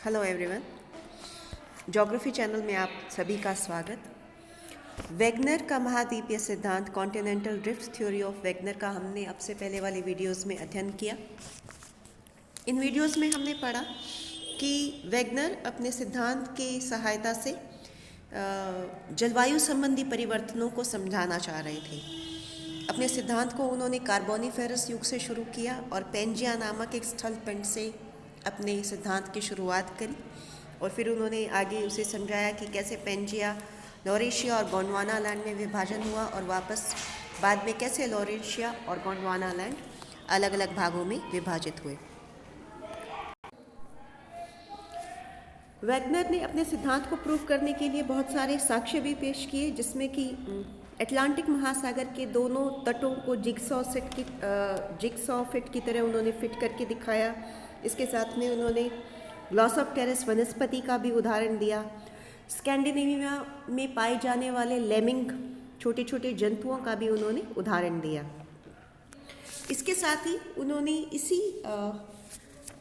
Hello everyone, geography channel में आप सभी का स्वागत। वेगनर का महाद्वीपीय सिद्धांत continental drift theory of Wegener का हमने अब से पहले वाली वीडियोस में अध्ययन किया। इन वीडियोस में हमने पढ़ा कि वेगनर अपने सिद्धांत की सहायता से जलवायु संबंधी परिवर्तनों को समझाना चाह रहे थे। अपने सिद्धांत को उन्होंने कार्बोनिफेरस युग से शुरू किया और पेंजिया नामक एक स्थल पिंड से अपने सिद्धांत की शुरुआत करी और फिर उन्होंने आगे उसे समझाया कि कैसे पेंजिया, लॉरेशिया और गोंडवाना लैंड में विभाजन हुआ और वापस बाद में कैसे लॉरेशिया और गोंडवाना लैंड अलग अलग भागों में विभाजित हुए। वेगनर ने अपने सिद्धांत को प्रूव करने के लिए बहुत सारे साक्ष्य भी पेश किए, जिसमें कि अटलांटिक महासागर के दोनों तटों को जिगसॉ फिट की तरह उन्होंने फिट करके दिखाया। इसके साथ में उन्होंने ग्लॉसोप्टेरस वनस्पति का भी उदाहरण दिया। स्कैंडिनेविया में पाए जाने वाले लेमिंग छोटे छोटे जंतुओं का भी उन्होंने उदाहरण दिया। इसके साथ ही उन्होंने इसी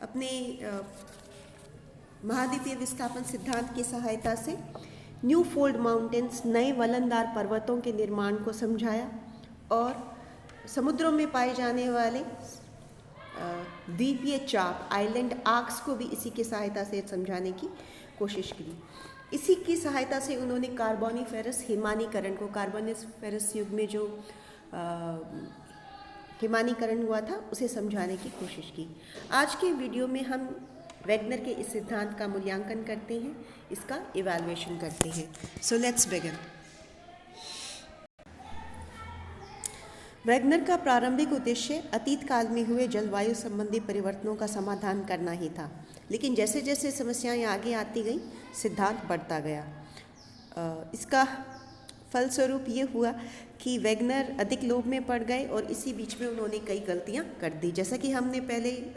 अपने महाद्वीपीय विस्थापन सिद्धांत की सहायता से न्यू फोल्ड माउंटेन्स, नए वलनदार पर्वतों के निर्माण को समझाया और समुद्रों में पाए जाने वाले द्वीपीय चाप, आइलैंड आर्क्स को भी इसी की सहायता से समझाने की कोशिश की। इसी की सहायता से उन्होंने कार्बोनिफेरस हिमानीकरण को, कार्बोनिफेरस युग में जो हिमानीकरण हुआ था उसे समझाने की कोशिश की। आज के वीडियो में हम वेगनर के इस सिद्धांत का मूल्यांकन करते हैं, इसका इवैल्यूएशन करते हैं। So let's begin. वेगनर का प्रारंभिक उद्देश्य अतीत काल में हुए जलवायु संबंधी परिवर्तनों का समाधान करना ही था, लेकिन जैसे जैसे समस्याएं आगे आती गई सिद्धांत बढ़ता गया। इसका फलस्वरूप ये हुआ कि वेगनर अधिक लोभ में पड़ गए और इसी बीच में उन्होंने कई गलतियां कर दी। जैसा कि हमने पहले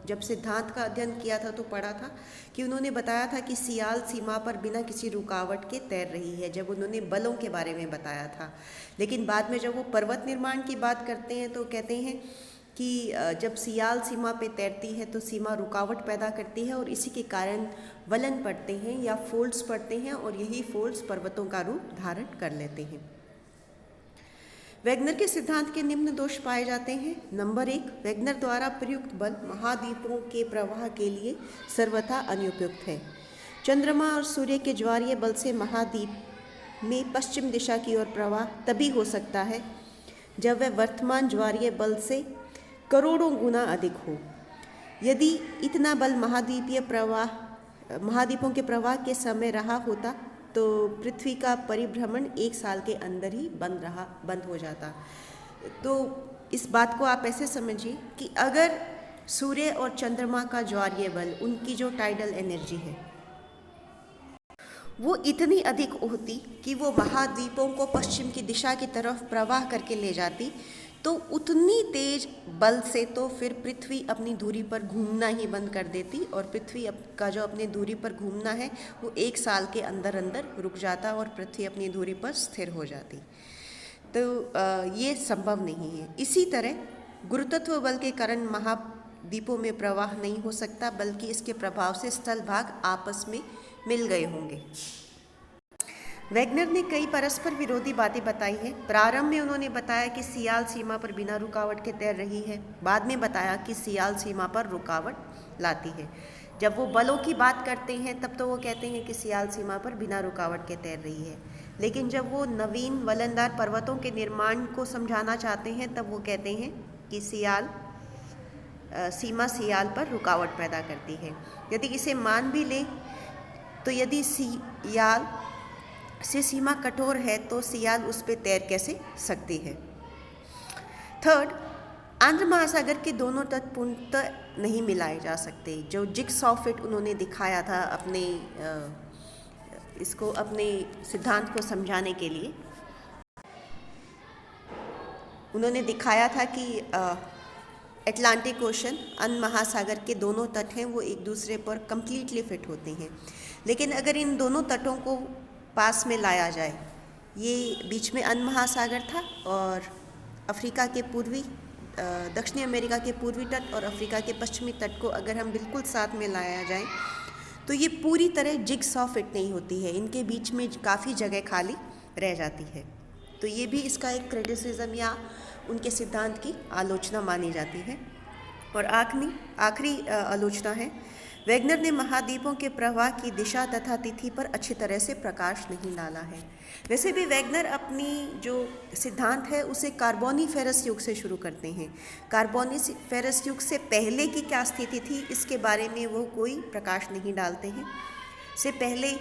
जब सिद्धांत का अध्ययन किया था तो पढ़ा था कि उन्होंने बताया था कि सियाल सीमा पर बिना किसी रुकावट के तैर रही है, जब उन्होंने बलों के बारे में बताया था। लेकिन बाद में जब वो पर्वत निर्माण की बात करते हैं तो कहते हैं कि जब सियाल सीमा पे तैरती है तो सीमा रुकावट पैदा करती है और इसी के कारण वलन पड़ते हैं या फोल्ड्स पड़ते हैं और यही फोल्ड्स पर्वतों का रूप धारण कर लेते हैं। वेगनर के सिद्धांत के निम्न दोष पाए जाते हैं। नंबर 1, वेगनर द्वारा प्रयुक्त बल महाद्वीपों के प्रवाह के लिए सर्वथा अनुपयुक्त है। चंद्रमा और सूर्य के ज्वारीय बल से महाद्वीप में पश्चिम दिशा की ओर प्रवाह तभी हो सकता है जब वह वर्तमान ज्वारीय बल से करोड़ों गुना अधिक हो। यदि इतना बल महाद्वीपों के प्रवाह के समय रहा होता तो पृथ्वी का परिभ्रमण 1 साल के अंदर ही बंद हो जाता। तो इस बात को आप ऐसे समझिए कि अगर सूर्य और चंद्रमा का ज्वारीय बल, उनकी जो टाइडल एनर्जी है, वो इतनी अधिक होती कि वो महाद्वीपों को पश्चिम की दिशा की तरफ प्रवाह करके ले जाती, तो उतनी तेज बल से तो फिर पृथ्वी अपनी धुरी पर घूमना ही बंद कर देती और पृथ्वी का जो अपनी धुरी पर घूमना है वो 1 साल के अंदर अंदर रुक जाता और पृथ्वी अपनी धुरी पर स्थिर हो जाती। तो ये संभव नहीं है। इसी तरह गुरुत्व बल के कारण महाद्वीपों में प्रवाह नहीं हो सकता, बल्कि इसके प्रभाव से स्थल भाग आपस में मिल गए होंगे। वेगनर ने कई परस्पर विरोधी बातें बताई हैं। प्रारंभ में उन्होंने बताया कि सियाल सीमा पर बिना रुकावट के तैर रही है, बाद में बताया कि सियाल सीमा पर रुकावट लाती है। जब वो बलों की बात करते हैं तब तो वो कहते हैं कि सियाल सीमा पर बिना रुकावट के तैर रही है, लेकिन जब वो नवीन वलनदार पर्वतों के निर्माण को समझाना चाहते हैं तब वो कहते हैं कि सियाल पर रुकावट पैदा करती है। यदि इसे मान भी लें तो यदि सियाल से सीमा कठोर है तो सियाल उस पर तैर कैसे सकती है। थर्ड, आंध्र महासागर के दोनों तट पूर्णतः नहीं मिलाए जा सकते। जो जिगसॉ फिट उन्होंने दिखाया था अपने सिद्धांत को समझाने के लिए, उन्होंने दिखाया था कि अटलांटिक ओशन, अंध महासागर के दोनों तट हैं वो एक दूसरे पर कंप्लीटली फिट होते हैं। लेकिन अगर इन दोनों तटों को पास में लाया जाए, ये बीच में अंध महासागर था और अफ्रीका के पूर्वी दक्षिणी अमेरिका के पूर्वी तट और अफ्रीका के पश्चिमी तट को अगर हम बिल्कुल साथ में लाया जाए तो ये पूरी तरह जिगसॉ फिट नहीं होती है, इनके बीच में काफ़ी जगह खाली रह जाती है। तो ये भी इसका एक क्रिटिसिज्म या उनके सिद्धांत की आलोचना मानी जाती है। और आखिरी आलोचना है, वैगनर ने महाद्वीपों के प्रवाह की दिशा तथा तिथि पर अच्छी तरह से प्रकाश नहीं डाला है। वैसे भी वैगनर अपनी जो सिद्धांत है उसे कार्बोनीफेरस युग से शुरू करते हैं। कार्बोनीफेरस युग से पहले की क्या स्थिति थी इसके बारे में वो कोई प्रकाश नहीं डालते हैं। से पहले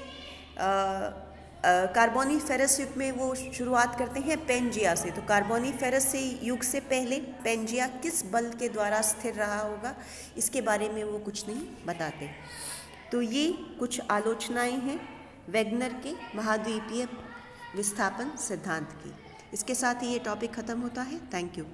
कार्बोनीफेरस युग में वो शुरुआत करते हैं पेंजिया से। तो कार्बोनीफेरस से युग से पहले पेंजिया किस बल के द्वारा स्थिर रहा होगा इसके बारे में वो कुछ नहीं बताते। तो ये कुछ आलोचनाएं हैं वैगनर के महाद्वीपीय विस्थापन सिद्धांत की। इसके साथ ही ये टॉपिक ख़त्म होता है। Thank you.